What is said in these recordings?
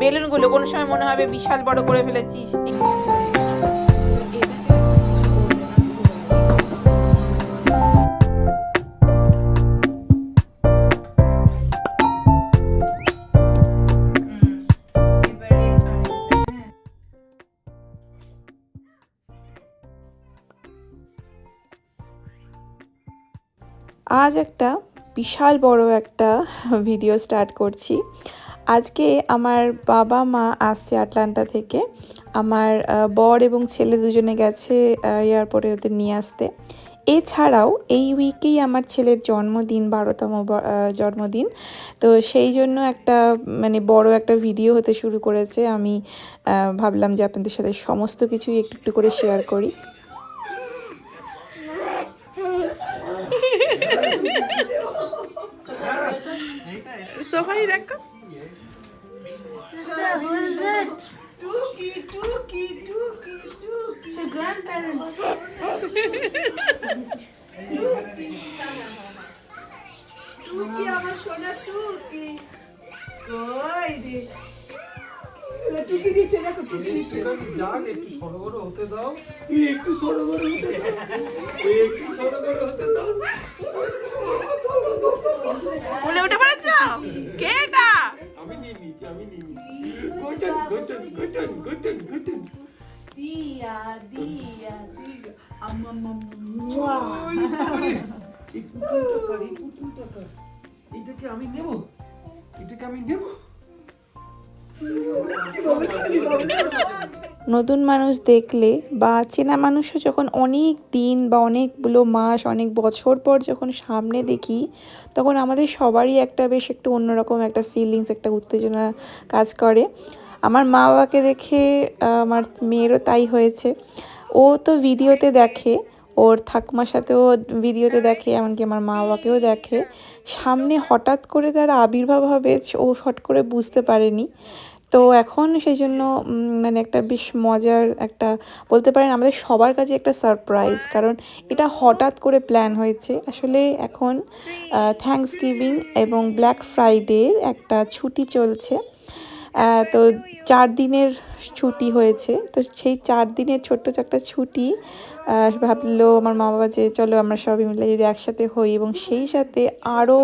বেলুনগুলো কোনো সময় মনে হবে বিশাল বড় করে ফেলেছিস। আজ একটা বিশাল বড় একটা ভিডিও স্টার্ট করছি। আজকে আমার বাবা মা আসছে আটলান্টা থেকে। আমার বর এবং ছেলে দুজনে গেছে এয়ারপোর্টে ওদের নিয়ে আসতে। এছাড়াও এই উইকেই আমার ছেলের জন্মদিন, 12তম জন্মদিন। তো সেই জন্য একটা মানে বড় একটা ভিডিও হতে শুরু করেছে। আমি ভাবলাম যে আপনাদের সাথে সমস্ত কিছুই একটু একটু করে শেয়ার করি। সোফাই রাখো। Sister, who is it? It's your grandparents. টুকি আমার সোনা টুকি কই রে টুকি দিচ্ছে দেখো টুকি দিচ্ছে যাক একটু সরগর হতে দাও একটু সরগর হতে দাও একটু সরগর হতে দাও কোলে উঠে পড়েছো? কে এটা? আমি নিয়ে নিয়েছি গুটন গুটন গুটন গুটন গুটন দিয়া দিয়া দিয়া আম্মা এই পুতুলটা কর এইটাকে আমি নেব নতুন মানুষ দেখলে বা চেনা মানুষও যখন অনেক দিন বা অনেকগুলো মাস অনেক বছর পর যখন সামনে দেখি, তখন আমাদের সবারই একটা বেশ একটু অন্যরকম একটা ফিলিংস, একটা উত্তেজনা কাজ করে। আমার মা বাবাকে দেখে আমার মেয়েরও তাই হয়েছে। ও তো ভিডিওতে দেখে, ওর ঠাকুমার সাথেও ভিডিওতে দেখে, এমনকি আমার মা বাবাকেও দেখে। সামনে হঠাৎ করে তারা আবির্ভাব হবে ও হট করে বুঝতে পারেনি। তো এখন সেই জন্য মানে একটা বেশ মজার একটা, বলতে পারেন আমাদের সবার কাছে একটা সারপ্রাইজ, কারণ এটা হঠাৎ করে প্ল্যান হয়েছে। আসলে এখন থ্যাঙ্কস গিভিং এবং ব্ল্যাক ফ্রাইডের একটা ছুটি চলছে। তো 4 দিনের ছুটি হয়েছে। তো সেই 4 দিনের ছোট্ট একটা ছুটি ভাবলো আমার মা বাবা যে চলো আমরা সবাই মিলে যদি একসাথে হই, এবং সেই সাথে আরও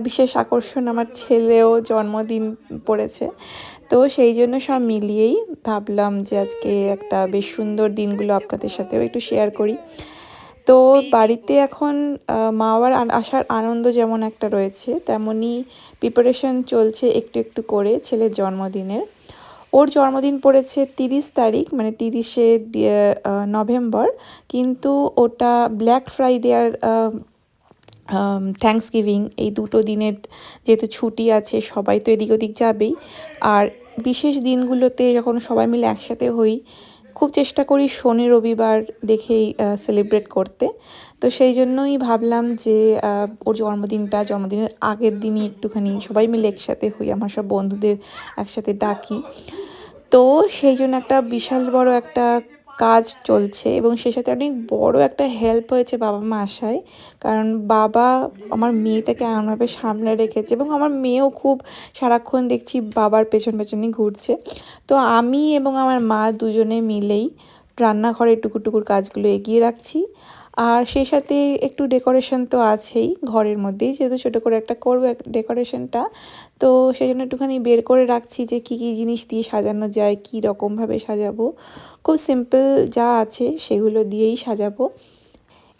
বিশেষ আকর্ষণ আমার ছেলেও জন্মদিন পড়েছে। তো সেই জন্য সব মিলিয়েই ভাবলাম যে আজকে একটা বেশ সুন্দর দিনগুলো আপনাদের সাথেও একটু শেয়ার করি। তো বাড়িতে এখন মা বাবার আসার আনন্দ যেমন একটা রয়েছে, তেমনই প্রিপারেশন চলছে একটু একটু করে ছেলের জন্মদিনের। ওর জন্মদিন পড়েছে 30 তারিখ, মানে 30শে নভেম্বর, কিন্তু ওটা ব্ল্যাক ফ্রাইডে আর থ্যাঙ্কস গিভিং এই দুটো দিনের যেহেতু ছুটি আছে, সবাই তো এদিক ওদিক যাবেই। আর বিশেষ দিনগুলোতে যখন সবাই মিলে একসাথে হই, খুব চেষ্টা করি শনি রবিবার দেখেই সেলিব্রেট করতে। তো সেই জন্যই ভাবলাম যে ওর জন্মদিনের আগের দিনই একটুখানি সবাই মিলে একসাথে হই, আমার সব বন্ধুদের একসাথে ডাকি। তো সেই জন্য একটা বিশাল বড় একটা কাজ চলছে, এবং সেই সাথে অনেক বড় একটা হেল্প হয়েছে বাবা মা আসায়। কারণ বাবা আমার মেয়েটাকে এমনভাবে সামলে রেখেছে, এবং আমার মেয়েও খুব সারাক্ষণ দেখছি বাবার পেছন পেছনই ঘুরছে। তো আমি এবং আমার মা দুজনে মিলেই রান্নাঘরের টুকুর কাজগুলো এগিয়ে রাখছি। আর সেই সাথে একটু ডেকোরেশন তো আছেই ঘরের মধ্যেই, যেহেতু ছোটো করে একটা করবো ডেকোরেশনটা। তো সেই জন্য একটুখানি বের করে রাখছি যে কী কী জিনিস দিয়ে সাজানো যায়, কী রকমভাবে সাজাবো। খুব সিম্পল যা আছে সেগুলো দিয়েই সাজাবো।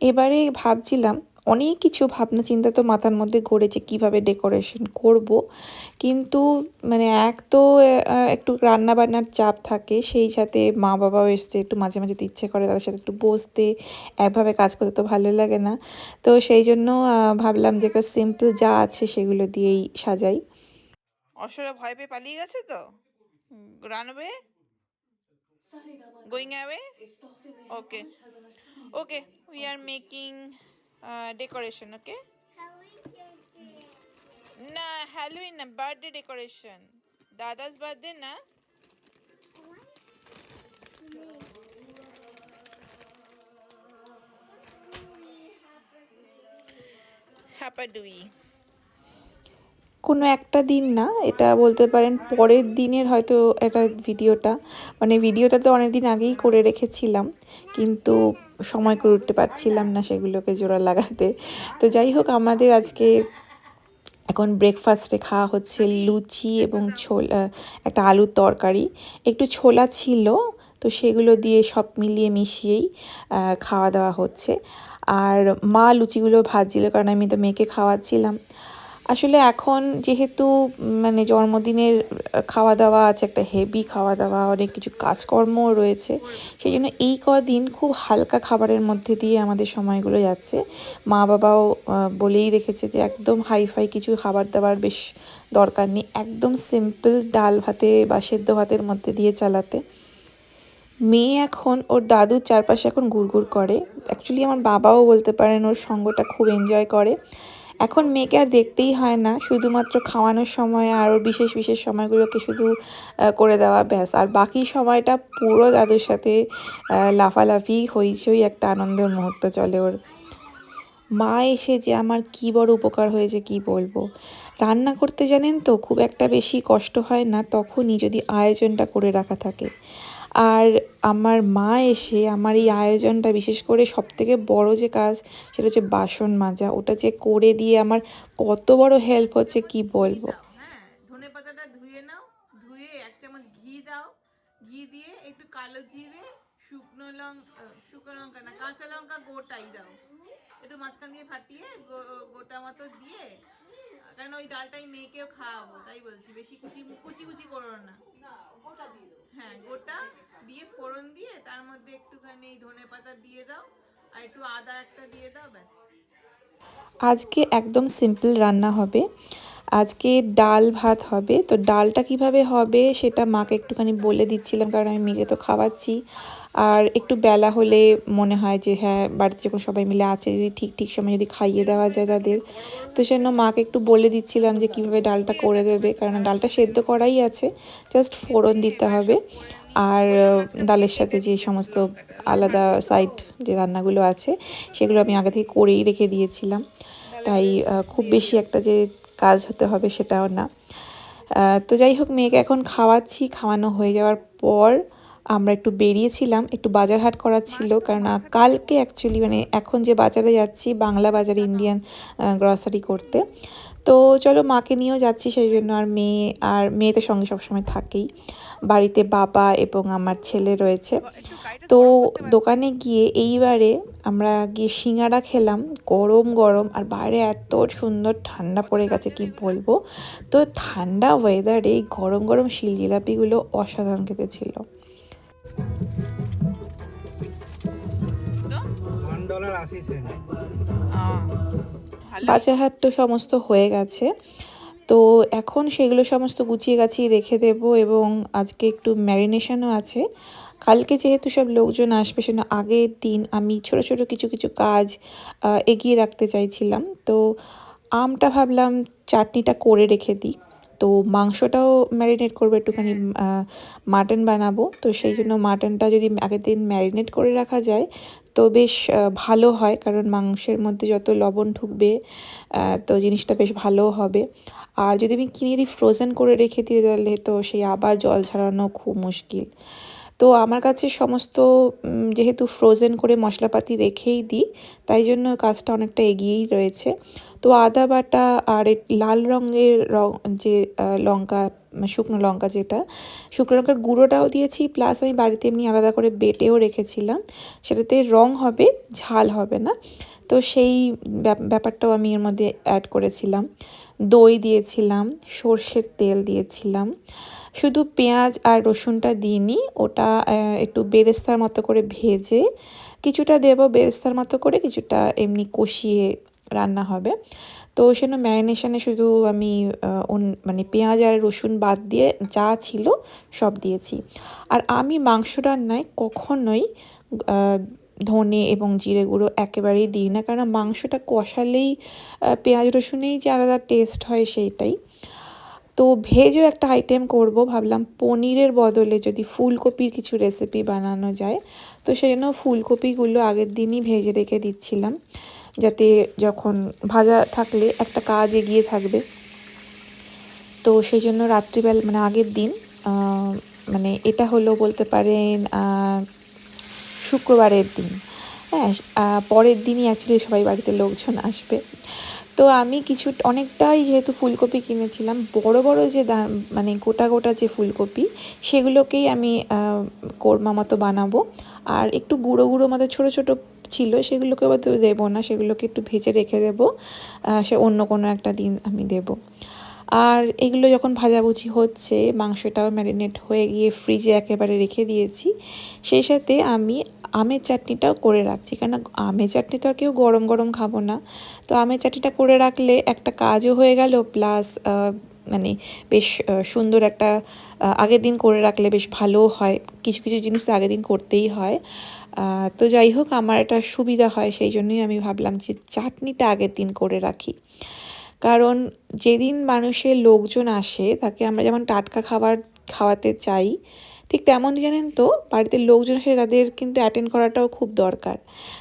এবারে ভাবছিলাম, অনেক কিছু ভাবনা চিন্তা তো মাথার মধ্যে ঘুরেছে কীভাবে ডেকোরেশন করব, কিন্তু মানে এক তো একটু রান্না বান্নার চাপ থাকে, সেই সাথে মা বাবাও এসছে, একটু মাঝে মাঝে তো ইচ্ছে করে তাদের সাথে একটু বসতে, একভাবে কাজ করতে তো ভালো লাগে না। তো সেই জন্য ভাবলাম যে একটা সিম্পল যা আছে সেগুলো দিয়েই সাজাই। অসরা ভয় পেয়ে পালিয়ে গেছে তো, run away, going away. Okay okay, we are making decoration. Okay, না হ্যালোইন না, বার্থডে ডেকোরেশন, দাদাস বার্থডে না। হ্যাপাডুই। কোনো একটা দিন না, এটা বলতে পারেন পরের দিনের হয়তো এটা ভিডিওটা, মানে ভিডিওটা তো অনেক দিন আগেই করে রেখেছিলাম, কিন্তু সময় করে উঠতে পারছিলাম না সেগুলোকে জোড়া লাগাতে। তো যাই হোক, আমাদের আজকে এখন ব্রেকফাস্টে খাওয়া হচ্ছে লুচি এবং ছোলা, একটা আলুর তরকারি, একটু ছোলা ছিল, তো সেগুলো দিয়ে সব মিলিয়ে মিশিয়েই খাওয়া দাওয়া হচ্ছে। আর মা লুচিগুলো ভাজছিল, কারণ আমি তো মেয়েকে খাওয়াচ্ছিলাম। আসলে এখন যেহেতু মানে জন্মদিনের খাওয়া দাওয়া আছে, একটা হেভি খাওয়া দাওয়া, অনেক কিছু কাজকর্মও রয়েছে, সেই জন্য এই কদিন খুব হালকা খাবারের মধ্যে দিয়ে আমাদের সময়গুলো যাচ্ছে। মা বাবাও বলেই রেখেছে যে একদম হাইফাই কিছু খাবার দাবার বেশ দরকার নেই, একদম সিম্পল ডাল ভাতে বা সেদ্ধ ভাতের মধ্যে দিয়ে চালাতে। মেয়ে এখন ওর দাদুর চারপাশে এখন ঘুরঘুর করে। অ্যাকচুয়ালি আমার বাবাও বলতে পারেন ওর সঙ্গটা খুব এনজয় করে। এখন মেয়েকে আর দেখতেই হয় না, শুধুমাত্র খাওয়ানোর সময় আর ওর বিশেষ বিশেষ সময়গুলোকে শুধু করে দেওয়া ব্যাস, আর বাকি সময়টা পুরো দাদুর সাথে লাফালাফি হইচই একটা আনন্দের মুহূর্ত চলে ওর। মা এসে যে আমার কী বড় উপকার হয়েছে কি বলবো। রান্না করতে জানেন তো খুব একটা বেশি কষ্ট হয় না তখনই যদি আয়োজনটা করে রাখা থাকে। আর আমার মা এসে আমার এই আয়োজনটা, বিশেষ করে সবথেকে বড় যে কাজ সেটা হচ্ছে বাসন মাজা, ওটা যে করে দিয়ে আমার কত বড় হেল্প হচ্ছে কি বলবো। হ্যাঁ, ধনে পাতাটা ধুয়ে নাও, ধুয়ে 1 চামচ ঘি দাও, ঘি দিয়ে একটু কালো জিরে, শুকনো লঙ্কা না, কাঁচা লঙ্কা গোটাই দাও, একটু মাঝখান দিয়ে ফাটিয়ে গোটা মতো দিয়ে, কারণ ওই ডালটাই মেয়েকেও খাওয়াবো তাই বলছি, বেশি কুচি কুচি কুচি করো না, হ্যাঁ গোটা দিয়ে ফোড়ন দিয়ে তার মধ্যে একটুখানি ধনে পাতা দিয়ে দাও আর একটু আদা একটা দিয়ে দাও, ব্যাস। আজকে একদম সিম্পল রান্না হবে। আজকে ডাল ভাত হবে। তো ডালটা কিভাবে হবে সেটা মাকে একটুখানি বলে দিচ্ছিলাম, কারণ আমি মেয়েকে তো খাওয়াচ্ছি। আর একটু বেলা হলে মনে হয় যে হ্যাঁ, বাড়িতে যখন সবাই মিলে আছে, যদি ঠিক ঠিক সময় যদি খাইয়ে দেওয়া যায় তাদের, তো সেজন্য মাকে একটু বলে দিচ্ছিলাম যে কীভাবে ডালটা করে দেবে, কারণ ডালটা সেদ্ধ করাই আছে, জাস্ট ফোড়ন দিতে হবে। আর ডালের সাথে যে সমস্ত আলাদা সাইড যে রান্নাগুলো আছে সেগুলো আমি আগে থেকে করেই রেখে দিয়েছিলাম, তাই খুব বেশি একটা যে কাজ হতে হবে সেটাও না। তো যাই হোক, মেয়েকে এখন খাওয়াচ্ছি, খাওয়ানো হয়ে যাওয়ার পর আমরা একটু বেরিয়েছিলাম, একটু বাজার হাট করার ছিল, কারণ কালকে অ্যাকচুয়ালি মানে এখন যে বাজারে যাচ্ছি, বাংলা বাজারে ইন্ডিয়ান গ্রসারি করতে। তো চলো, মাকে নিয়েও যাচ্ছি সেই জন্য, আর মেয়ে তো সঙ্গে সবসময় থাকেই। বাড়িতে বাবা এবং আমার ছেলে রয়েছে। তো দোকানে গিয়ে এইবারে আমরা গিয়ে সিঙ্গারা খেলাম, গরম গরম, আর বাইরে এত সুন্দর ঠান্ডা পড়ে গেছে কি বলবো। তো ঠান্ডা ওয়েদারে এই গরম গরম শিল জিলাপিগুলো অসাধারণ খেতে ছিল। বাজার হাট তো সমস্ত হয়ে গেছে, তো এখন সেগুলো সমস্ত গুছিয়ে গাছিয়ে রেখে দেব, এবং আজকে একটু ম্যারিনেশনও আছে। কালকে যেহেতু সব লোকজন আসবে, সেজন্য আগের দিন আমি ছোট ছোট কিছু কিছু কাজ এগিয়ে রাখতে চাইছিলাম। তো আমটা ভাবলাম চাটনিটা করে রেখে দিই, তো মাংসটাও ম্যারিনেট করবো, একটুখানি মাটন বানাবো, তো সেই জন্য মাটনটা যদি আগের দিন ম্যারিনেট করে রাখা যায় তো বেশ ভালো হয়, কারণ মাংসের মধ্যে যত লবণ ঢুকবে তো জিনিসটা বেশ ভালো হবে। আর যদি আমি কিনে দিই ফ্রোজেন করে রেখে দিই, তাহলে তো সেই আবার জল ছাড়ানো খুব মুশকিল। তো আমার কাছে সমস্ত যেহেতু ফ্রোজেন করে মশলাপাতি রেখেই দিই, তাই জন্য কাজটা অনেকটা এগিয়েই রয়েছে। তো আদা বাটা আর লাল রঙের যে লঙ্কা, শুকনো লঙ্কা, যেটা শুকনো লঙ্কার গুঁড়োটাও দিয়েছি, প্লাস আমি বাড়িতে এমনি আলাদা করে বেটেও রেখেছিলাম, সেটাতে রং হবে, ঝাল হবে না। তো সেই ব্যাপারটাও আমি এর মধ্যে অ্যাড করেছিলাম। দই দিয়েছিলাম, সর্ষের তেল দিয়েছিলাম, শুধু পেঁয়াজ আর রসুনটা দিইনি, ওটা একটু বেরেস্তার মতো করে ভেজে কিছুটা দেবো বেরেস্তার মতো করে, কিছুটা এমনি কষিয়ে রান্না হবে। তো সেজন্য ম্যারিনেশনে শুধু আমি মানে পেঁয়াজ আর রসুন বাদ দিয়ে যা ছিল সব দিয়েছি। আর আমি মাংস রান্নায় কখনোই ধনে এবং জিরে গুঁড়ো একেবারেই দিই না, কারণ মাংসটা কষালেই পেঁয়াজ রসুনেই যে আলাদা টেস্ট হয় সেইটাই। তো ভেজও একটা আইটেম করব, ভাবলাম পনিরের বদলে যদি ফুলকপির কিছু রেসিপি বানানো যায়, তো সেই জন্য ফুলকপিগুলো আগের দিনই ভেজে রেখে দিচ্ছিলাম, যাতে যখন ভাজা থাকলে একটা কাজ এগিয়ে থাকবে। তো সেই জন্য রাত্রিবেলা মানে আগের দিন মানে এটা হলো বলতে পারেন শুক্রবারের দিন। হ্যাঁ, পরের দিনই অ্যাকচুয়ালি সবাই বাড়িতে লোকজন আসবে। তো আমি কিছু অনেকটাই যেহেতু ফুলকপি কিনেছিলাম, বড় বড় যে মানে গোটা গোটা যে ফুলকপি, সেগুলোকেই আমি কোরমা মতো বানাবো। আর একটু গুঁড়ো গুঁড়ো মতো ছোটো ছোটো ছিল, সেগুলোকে হয়তো দেবো না, সেগুলোকে একটু ভেজে রেখে দেবো, সে অন্য কোনো একটা দিন আমি দেবো। আর এগুলো যখন ভাজাভুজি হচ্ছে, মাংসটাও ম্যারিনেট হয়ে গিয়ে ফ্রিজে একেবারে রেখে দিয়েছি। সেই সাথে আমি আমের চাটনিটাও করে রাখছি, কারণ আমের চাটনি তো আর কেউ গরম গরম খাবো না। তো আমের চাটনিটা করে রাখলে একটা কাজও হয়ে গেল, প্লাস মানে বেশ সুন্দর একটা আগের দিন করে রাখলে বেশ ভালোও হয়। কিছু কিছু জিনিস তো আগের দিন করতেই হয়। তো যাই হোক, আমার এটা সুবিধা হয়, সেই জন্যই আমি ভাবলাম যে চাটনিটা আগের দিন করে রাখি। কারণ যেদিন মানুষের লোকজন আসে, তাকে আমরা যেমন টাটকা খাবার খাওয়াতে চাই, ঠিক তেমনই জানেন তো বাড়িতে লোকজন আসে তাদের কিন্তু অ্যাটেন্ড করাটাও খুব দরকার।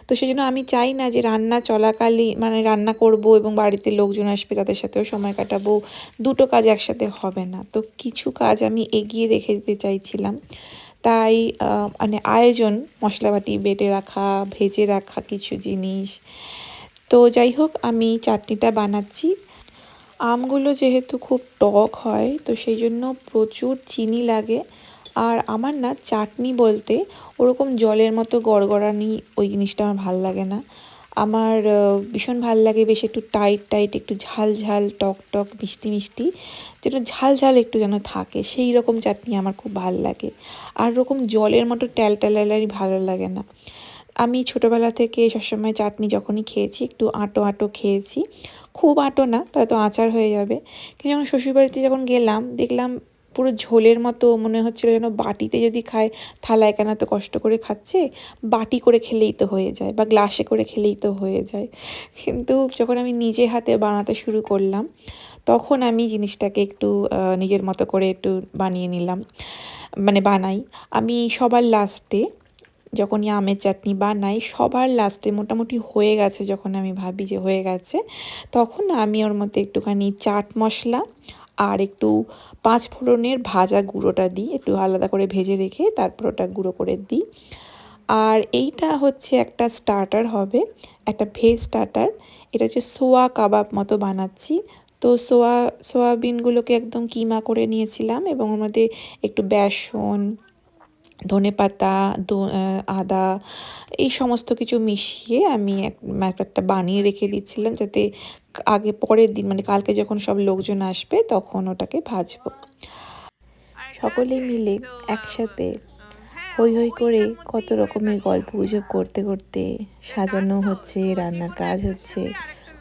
তো সেই জন্য আমি চাই না যে রান্না চলাকালীন মানে রান্না করব এবং বাড়িতে লোকজন আসবে তাদের সাথেও সময় কাটাবো, দুটো কাজ একসাথে হবে না। তো কিছু কাজ আমি এগিয়ে রেখে দিতে চাইছিলাম। তাই মানে আয়োজন, মশলাপাতি বেটে রাখা, ভেজে রাখা কিছু জিনিস। তো যাই হোক, আমি চাটনিটা বানাচ্ছি। আমগুলো যেহেতু খুব টক হয়, তো সেই জন্য প্রচুর চিনি লাগে। আর আমার না চাটনি বলতে ওরকম জলের মতো গড়গড়ানি ওই জিনিসটা আমার ভাল লাগে না। আমার ভীষণ ভাল লাগে বেশ একটু টাইট টাইট, একটু ঝাল ঝাল, টক টক, মিষ্টি মিষ্টি, যেন ঝাল ঝাল একটু যেন থাকে, সেই রকম চাটনি আমার খুব ভাল লাগে। আর ওরকম জলের মতো ট্যালট্যালারি ভালো লাগে না। আমি ছোটোবেলা থেকে সবসময় চাটনি যখনই খেয়েছি একটু আঁটো আঁটো খেয়েছি, খুব আঁটো না, তাহলে তো আচার হয়ে যাবে। কিন্তু যখন শ্বশুরবাড়িতে যখন গেলাম, দেখলাম পুরো ঝোলের মতো মনে হচ্ছিলো যেন বাটিতে যদি খায়, থালায় কেন এত কষ্ট করে খাচ্ছে, বাটি করে খেলেই তো হয়ে যায় বা গ্লাসে করে খেলেই তো হয়ে যায়। কিন্তু যখন আমি নিজে হাতে বানাতে শুরু করলাম, তখন আমি জিনিসটাকে একটু নিজের মতো করে একটু বানিয়ে নিলাম, মানে বানাই। আমি সবার লাস্টে যখনই আমের চাটনি বানাই, সবার লাস্টে মোটামুটি হয়ে গেছে যখন আমি ভাবি যে হয়ে গেছে, তখন আমি ওর মধ্যে একটুখানি চাট মশলা আর একটু 5 ফোড়নের ভাজা গুঁড়োটা দিই, একটু আলাদা করে ভেজে রেখে তারপর ওটা গুঁড়ো করে দিই। আর এইটা হচ্ছে একটা স্টার্টার হবে, একটা ভেজ স্টার্টার। এটা হচ্ছে সোয়া কাবাব মতো বানাচ্ছি। তো সোয়াবিনগুলোকে একদম কিমা করে নিয়েছিলাম এবং ওর মধ্যে একটু বেসন, ধনেপাতা, আদা, এই সমস্ত কিছু মিশিয়ে আমি একটা বানিয়ে রেখে দিচ্ছিলাম, যাতে আগে পরের দিন মানে কালকে যখন সব লোকজন আসবে তখন ওটাকে ভাজবো। সকলে মিলে একসাথে হই হই করে কত রকমের গল্পগুজব করতে করতে সাজানো হচ্ছে, রান্নার কাজ হচ্ছে,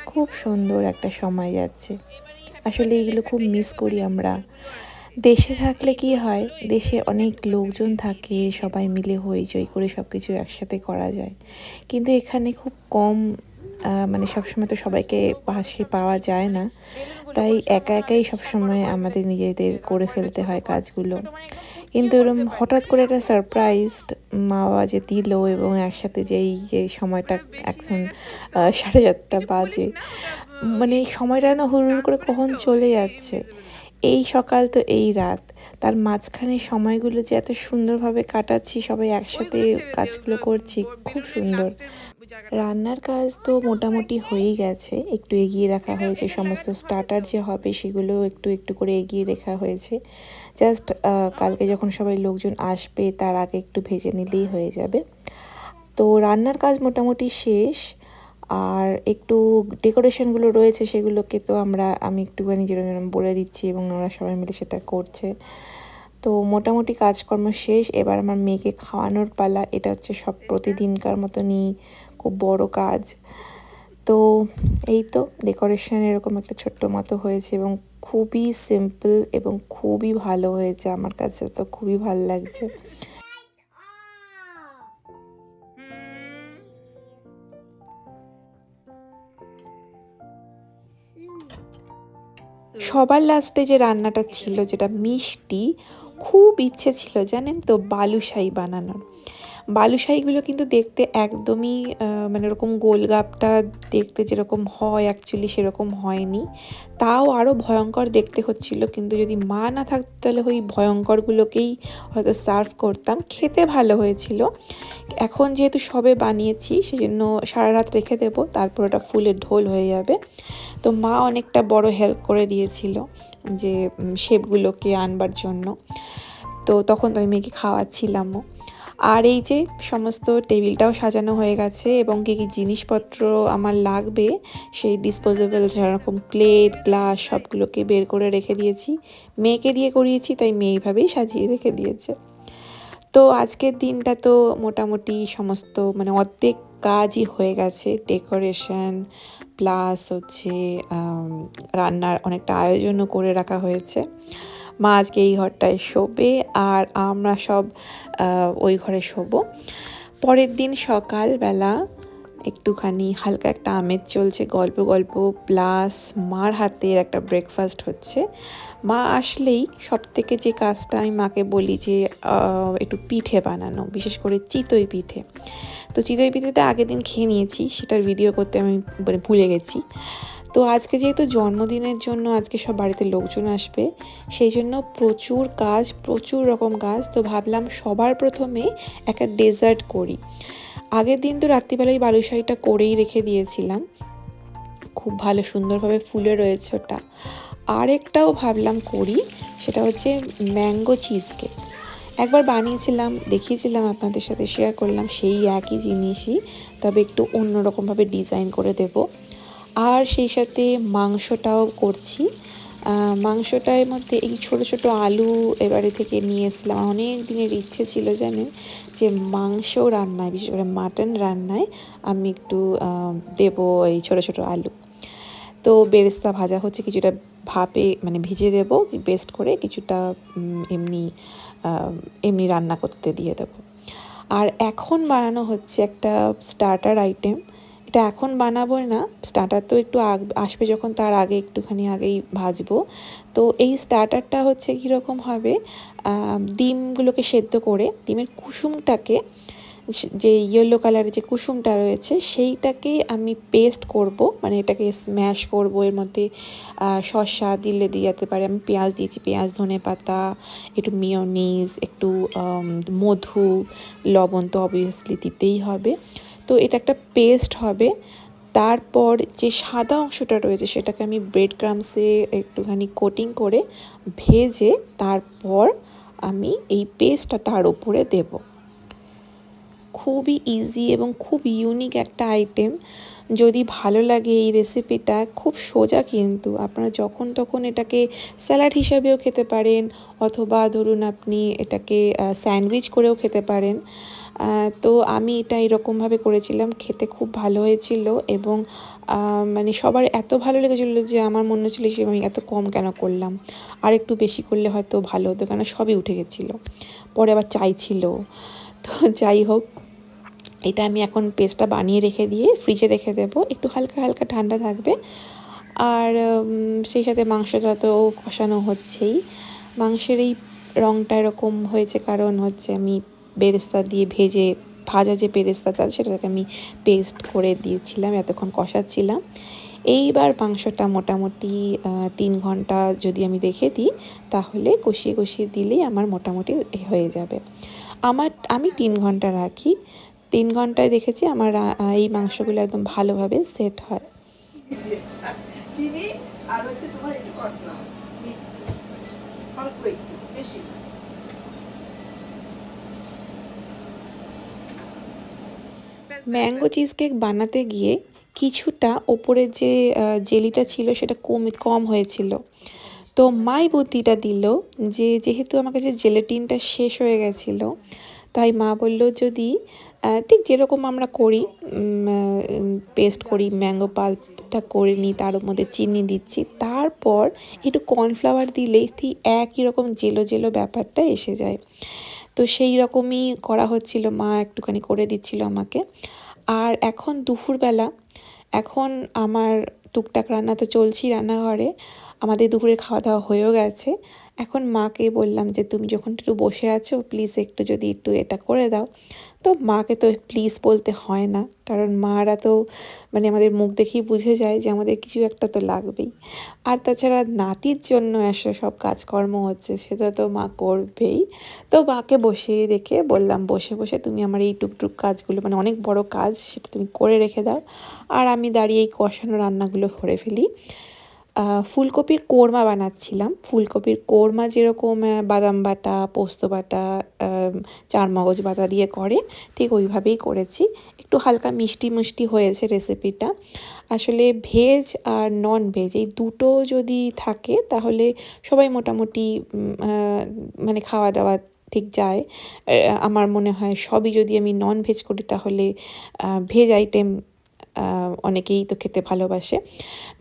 খুব সুন্দর একটা সময় যাচ্ছে। আসলে এগুলো খুব মিস করি আমরা। দেশে থাকলে কি হয়, দেশে অনেক লোকজন থাকে, সবাই মিলে হইচই করে সব কিছু একসাথে করা যায়। কিন্তু এখানে খুব কম, মানে সবসময় তো সবাইকে পাশে পাওয়া যায় না, তাই একা একাই সবসময় আমাদের নিজেদের করে ফেলতে হয় কাজগুলো। কিন্তু এরকম হঠাৎ করে একটা সারপ্রাইজড মা বাবা যে দিল এবং একসাথে যে সময়টা এখন 4:30 বাজে, মানে এই সময়টা না হুড় করে কখন চলে যাচ্ছে। এই সকাল তো এই রাত, তার মাঝখানে সময়গুলো যে এত সুন্দরভাবে কাটাচ্ছি, সবাই একসাথে কাজগুলো করছি, খুব সুন্দর। রান্নার কাজ তো মোটামুটি হয়েই গেছে, একটু এগিয়ে রাখা হয়েছে, সমস্ত স্টার্টার যে হবে সেগুলোও একটু একটু করে এগিয়ে রাখা হয়েছে। জাস্ট কালকে যখন সবাই লোকজন আসবে তার আগে একটু ভেজে নিলেই হয়ে যাবে। তো রান্নার কাজ মোটামুটি শেষ। আর একটু ডেকোরেশনগুলো রয়েছে, সেগুলোকে তো আমি একটুখানি যেরকম বলে দিচ্ছি এবং ওরা সবাই মিলে সেটা করছে। তো মোটামুটি কাজকর্ম শেষ, এবার আমার মেয়েকে খাওয়ানোর পালা। এটা হচ্ছে সব প্রতিদিনকার মতনই খুব বড় কাজ। তো এই তো ডেকোরেশন এরকম একটা ছোট্ট মতো হয়েছে এবং খুবই সিম্পল এবং খুবই ভালো হয়েছে, আমার কাছে তো খুবই ভালো লাগছে। সবার লাস্টে যে রান্নাটা ছিল, যেটা মিষ্টি, খুব ইচ্ছে ছিল জানেন তো বালুশাহী বানানোর। বালুশাহিগুলো কিন্তু দেখতে একদমই মানে ওরকম গোলগাপ্পা দেখতে যেরকম হয় অ্যাকচুয়ালি সেরকম হয়নি, তাও আরও ভয়ঙ্কর দেখতে হচ্ছিল। কিন্তু যদি মা না থাকতো তাহলে ওই ভয়ঙ্করগুলোকেই হয়তো সার্ভ করতাম। খেতে ভালো হয়েছিল। এখন যেহেতু সবে বানিয়েছি সেজন্য সারা রাত রেখে দেবো, তারপর ওটা ফুলে ঢোল হয়ে যাবে। তো মা অনেকটা বড় হেল্প করে দিয়েছিল যে শেপগুলোকে আনবার জন্য। তো তখন তো আমি মেয়েকে খাওয়াচ্ছিলামও। আর এই যে সমস্ত টেবিলটাও সাজানো হয়ে গেছে এবং কী কী জিনিসপত্র আমার লাগবে সেই ডিসপোজেবল যেরকম প্লেট গ্লাস সবগুলোকে বের করে রেখে দিয়েছি। মেয়েকে দিয়ে করিয়েছি তাই মেয়ে এইভাবেই সাজিয়ে রেখে দিয়েছে। তো আজকের দিনটা তো মোটামুটি সমস্ত মানে অর্ধেক কাজই হয়ে গেছে, ডেকোরেশন প্লাস হচ্ছে রান্নার অনেকটা আয়োজনও করে রাখা হয়েছে। মা আজকে এই ঘরটায় শোবে আর আমরা সব ওই ঘরে শোবো। পরের দিন সকালবেলা একটুখানি হালকা একটা আমেজ চলছে, গল্প গল্প প্লাস মার হাতের একটা ব্রেকফাস্ট হচ্ছে। মা আসলেই সব থেকে যে কাজটা আমি মাকে বলি যে একটু পিঠে বানানো, বিশেষ করে চিতই পিঠে। তো চিতই পিঠেতে আগের দিন খেয়ে নিয়েছি, সেটার ভিডিও করতে আমি মানে ভুলে গেছি। তো আজকে যেহেতু জন্মদিনের জন্য আজকে সব বাড়িতে লোকজন আসবে, সেই জন্য প্রচুর কাজ, প্রচুর রকম কাজ। তো ভাবলাম সবার প্রথমে একটা ডেজার্ট করি। আগের দিন তো রাত্রিবেলায় বালুশাহিটা করেই রেখে দিয়েছিলাম, খুব ভালো সুন্দরভাবে ফুলে রয়েছে ওটা। আরেকটাও ভাবলাম করি, সেটা হচ্ছে ম্যাঙ্গো চিজ কেক। একবার বানিয়েছিলাম, দেখিয়েছিলাম, আপনাদের সাথে শেয়ার করলাম, সেই একই জিনিসই, তবে একটু অন্যরকমভাবে ডিজাইন করে দেব। আর সেই সাথে মাংসটাও করছি। মাংসটার মধ্যে এই ছোট ছোট আলু এবারে থেকে নিয়ে এসলাম। অনেক দিনের ইচ্ছে ছিল জানেন যে মাংস রান্নায়, বিশেষ করে মাটন রান্নায় আমি একটু দেবো এই ছোট ছোট আলু। তো বেরেস্তা ভাজা হচ্ছে, কিছুটা ভাপে মানে ভিজে দেবো বেস্ট করে, কিছুটা এমনি এমনি রান্না করতে দিয়ে দেবো। আর এখন বানানো হচ্ছে একটা স্টার্টার আইটেম। এটা এখন বানাবো না, স্টার্টার তো একটু আসবে যখন, তার আগে একটুখানি আগেই ভাজবো। তো এই স্টার্টারটা হচ্ছে কীরকম হবে, ডিমগুলোকে সেদ্ধ করে ডিমের কুসুমটাকে, যে ইয়েলো কালারের যে কুসুমটা রয়েছে সেইটাকেই আমি পেস্ট করব, মানে এটাকে স্ম্যাশ করব। এর মধ্যে শসা দিলে দিয়ে যেতে পারে, আমি পেঁয়াজ দিয়েছি, পেঁয়াজ ধনে পাতা, একটু মিয়োনিজ, একটু মধু, লবণ তো অবভিয়াসলি দিতেই হবে। তো এটা একটা পেস্ট হবে। তারপর যে সাদা অংশটা রয়েছে সেটাকে আমি ব্রেড ক্রামসে একটুখানি কোটিং করে ভেজে তারপর আমি এই পেস্টটা তার উপরে দেব। খুবই ইজি এবং খুব ইউনিক একটা আইটেম। যদি ভালো লাগে এই রেসিপিটা, খুব সোজা, কিন্তু আপনারা যখন তখন এটাকে স্যালাড হিসাবেও খেতে পারেন, অথবা ধরুন আপনি এটাকে স্যান্ডউইচ করেও খেতে পারেন। তো আমি এটা এরকমভাবে করেছিলাম, খেতে খুব ভালো হয়েছিল এবং মানে সবার এত ভালো লেগেছিলো যে আমার মনে হচ্ছিলো যে আমি এত কম কেন করলাম, আর একটু বেশি করলে হয়তো ভালো হতো, কেন সবই উঠে গেছিলো। পরে আবার চাইছিল। তো যাই হোক, এটা আমি এখন পেস্টটা বানিয়ে রেখে দিয়ে ফ্রিজে রেখে দেবো, একটু হালকা হালকা ঠান্ডা থাকবে। আর সেই সাথে মাংসটা তো কষানো হচ্ছেই। মাংসের এই রঙটা এরকম হয়েছে কারণ হচ্ছে আমি বেরেস্তা দিয়ে ভাজা যে বেরেস্তাটা সেটাকে আমি পেস্ট করে দিয়েছিলাম, এতক্ষণ কষাচ্ছিলাম। এইবার মাংসটা মোটামুটি 3 ঘন্টা যদি আমি রেখে দিই, তাহলে কষিয়ে কষিয়ে দিলেই আমার মোটামুটি হয়ে যাবে। আমি 3 ঘন্টা রাখি। 3 ঘন্টায় দেখেছি আমার এই মাংসগুলো একদম ভালোভাবে সেট হয়। চিনি আর হচ্ছে তোমার একটু কর্নফ্লাওয়ার অল্প একটু, বেশি না। ম্যাঙ্গো চিজ কেক বানাতে গিয়ে কিছুটা ওপরের যে জেলিটা ছিল সেটা কম হয়েছিল। তো মাই বুদ্ধিটা দিল যে যেহেতু আমার কাছে জেলেটিনটা শেষ হয়ে গেছিলো, তাই মা বলল যদি ঠিক যেরকম আমরা করি, পেস্ট করি, ম্যাঙ্গো পাল্পটা করে নিই, তার মধ্যে চিনি দিচ্ছি, তারপর একটু কর্নফ্লাওয়ার দিলেই ঠিক একই রকম জেলো জেলো ব্যাপারটা এসে যায়। তো সেই রকমই করা হচ্ছিল, মা একটুখানি করে দিচ্ছিল আমাকে। আর এখন দুপুরবেলা, এখন আমার টুকটাক রান্না তো চলছেই রান্নাঘরে, আমাদের দুপুরে খাওয়া দাওয়া হয়েও গেছে। এখন মাকে বললাম যে তুমি যখন একটু বসে আছো প্লিজ একটু যদি একটু এটা করে দাও। তো মাকে তো প্লিজ বলতে হয় না, কারণ মারা তো মানে আমাদের মুখ দেখেই বুঝে যায় যে আমাদের কিছু একটা তো লাগবেই। আর তাছাড়া নাতির জন্য এসে সব কাজকর্ম হচ্ছে, সেটা তো মা করবেই। তো মাকে বসিয়ে রেখে বললাম বসে বসে তুমি আমার এই টুকটুক কাজগুলো, মানে অনেক বড় কাজ, সেটা তুমি করে রেখে দাও, আর আমি দাঁড়িয়ে এই কষানো রান্নাগুলো করে ফেলি। ফুলকপির কোরমা বানাচ্ছিলাম। ফুলকপির কোরমা যেরকম বাদাম বাটা, পোস্ত বাটা, চারমগজ বাটা দিয়ে করে, ঠিক ওইভাবেই করেছি। একটু হালকা মিষ্টি মিষ্টি হয়েছে রেসিপিটা। আসলে ভেজ আর নন ভেজ এই দুটো যদি থাকে তাহলে সবাই মোটামুটি মানে খাওয়া দাওয়া ঠিক যায়। আমার মনে হয় সবই যদি আমি নন ভেজ করি তাহলে ভেজ আইটেম অনেকেই তো খেতে ভালোবাসে।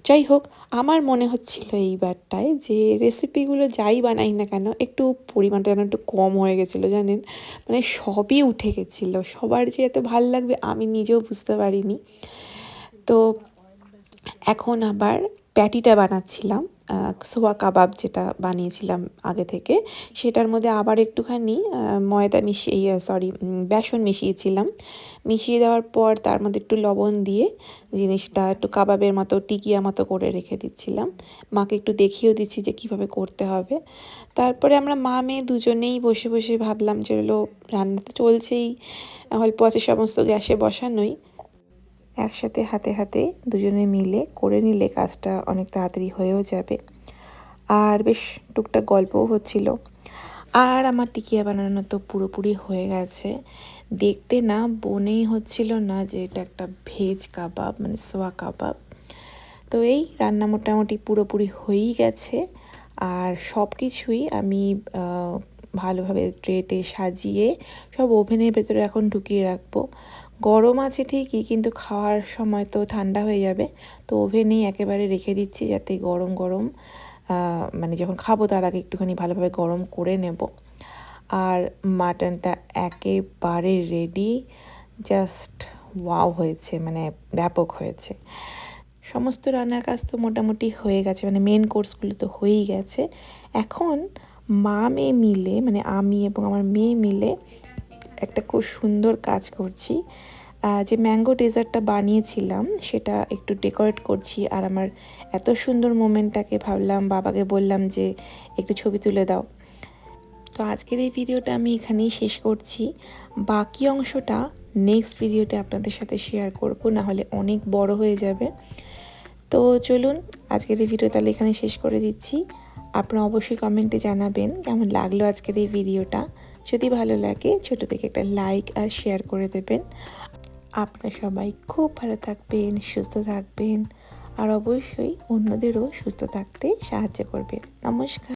যাই হোক, আমার মনে হচ্ছিল এইবারটায় যে রেসিপিগুলো যাই বানাই না কেন একটু পরিমাণটা যেন একটু কম হয়ে গেছিলো, জানেন, মানে সবই উঠে গেছিলো। সবার যে এত ভাল লাগবে আমি নিজেও বুঝতে পারিনি। তো এখন আবার প্যাটিটা বানাচ্ছিলাম, সোয়া কাবাব যেটা বানিয়েছিলাম আগে থেকে, সেটার মধ্যে আবার একটুখানি ময়দা মিশিয়ে বেসন মিশিয়েছিলাম। মিশিয়ে দেওয়ার পর তার মধ্যে একটু লবণ দিয়ে জিনিসটা একটু কাবাবের মতো টিকিয়া মতো করে রেখে দিচ্ছিলাম। মাকে একটু দেখিয়েও দিচ্ছি যে কীভাবে করতে হবে। তারপরে আমরা মা মেয়ে দুজনেই বসে বসে ভাবলাম যে হলো রান্না তো চলছেই, অল্প আছে সমস্ত গ্যাসে বসানোই, একসাথে হাতে হাতে দুজনে মিলে করে নিলে কাজটা অনেক তাড়াতাড়ি হয়েও যাবে। আর বেশ টুকটাক গল্পও হচ্ছিল। আর আমার টিকিয়া বানানো তো পুরোপুরি হয়ে গেছে। দেখতে না মনেই হচ্ছিল না যে এটা একটা ভেজ কাবাব, মানে সোয়া কাবাব। তো এই রান্না মোটামুটি পুরোপুরি হয়েই গেছে। আর সব কিছুই আমি ভালোভাবে ট্রেতে সাজিয়ে সব ওভেনের ভেতরে এখন ঢুকিয়ে রাখবো। গরম আছে ঠিকই, কিন্তু খাওয়ার সময় তো ঠান্ডা হয়ে যাবে, তো ওভেনেই একেবারে রেখে দিচ্ছি যাতে গরম গরম মানে যখন খাবো তার আগে একটুখানি ভালোভাবে গরম করে নেব। আর মাটনটা একেবারে রেডি, জাস্ট ওয়াও হয়েছে, মানে ব্যাপক হয়েছে। সমস্ত রান্নার কাজ তো মোটামুটি হয়ে গেছে, মানে মেন কোর্সগুলো তো হয়েই গেছে। এখন মা মেয়ে মিলে, মানে আমি এবং আমার মেয়ে মিলে একটা খুব সুন্দর কাজ করছি। যে ম্যাঙ্গো ডেজার্টটা বানিয়েছিলাম সেটা একটু ডেকোরেট করছি। আর আমার এত সুন্দর মোমেন্টটাকে ভাবলাম, বাবাকে বললাম যে একটু ছবি তুলে দাও। তো আজকের এই ভিডিওটা আমি এখানেই শেষ করছি। বাকি অংশটা নেক্সট ভিডিওতে আপনাদের সাথে শেয়ার করব, না হলে অনেক বড় হয়ে যাবে। তো চলুন আজকের এই ভিডিও তাহলে এখানে শেষ করে দিচ্ছি। আপনারা অবশ্যই কমেন্টে জানাবেন কেমন লাগলো আজকের এই ভিডিওটা। যদি ভালো লাগে ছোট থেকে একটা লাইক আর শেয়ার করে দেবেন। আপনারা সবাই খুব ভালো থাকবেন, সুস্থ থাকবেন, আর অবশ্যই অন্যদেরও সুস্থ থাকতে সাহায্য করবেন। নমস্কার।